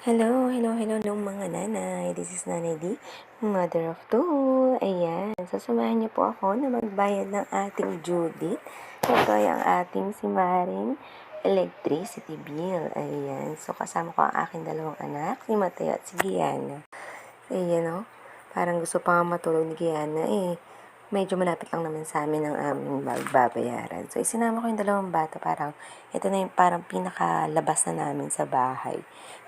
Hello mga nanay. This is Nanay D, mother of two. Ayan, sasamahan niyo po ako na magbayad ng ating due date. Ito ay ang ating si Maring electricity bill. Ayan, so kasama ko ang aking dalawang anak, si Mateo at si Gianna. Ayan o, parang gusto pa nga matulog ni Gianna medyo malapit lang naman sa amin ang aming babayaran. So, isinama ko yung dalawang bata, parang, ito na yung parang pinakalabas na namin sa bahay.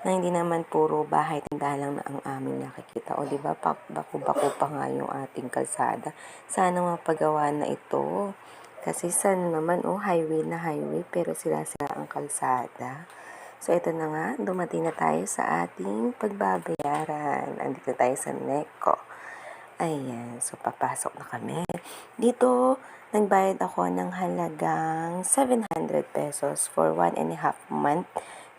Na hindi naman puro bahay, tindahan lang na ang aming nakikita. O, di ba, bako-bako pa nga yung ating kalsada. Sana mapagawa na ito. Kasi sana naman, highway na highway, pero sila-sila ang kalsada. So, ito na nga, dumating na tayo sa ating pagbabayaran. Andito tayo sa NECO. Ayan, so papasok na kami. Dito, nagbayad ako ng halagang 700 pesos for 1.5 month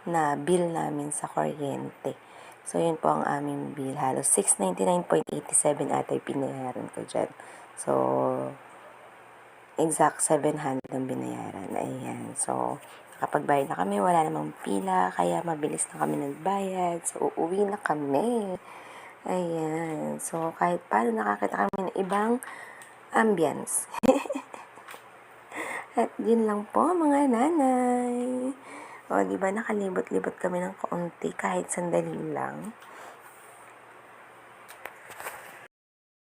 na bill namin sa kuryente. So, yun po ang aming bill. Halos 699.87 ata yung binayaran ko dyan. So, exact 700 ang binayaran. Ayan, so, nakapagbayad na kami. Wala namang pila, kaya mabilis na kami nagbayad. So, uuwi na kami. Ayan. So, kahit paano nakakita kami ng ibang ambience. At yun lang po, mga nanay. O, di ba nakalibot-libot kami ng kaunti kahit sandali lang.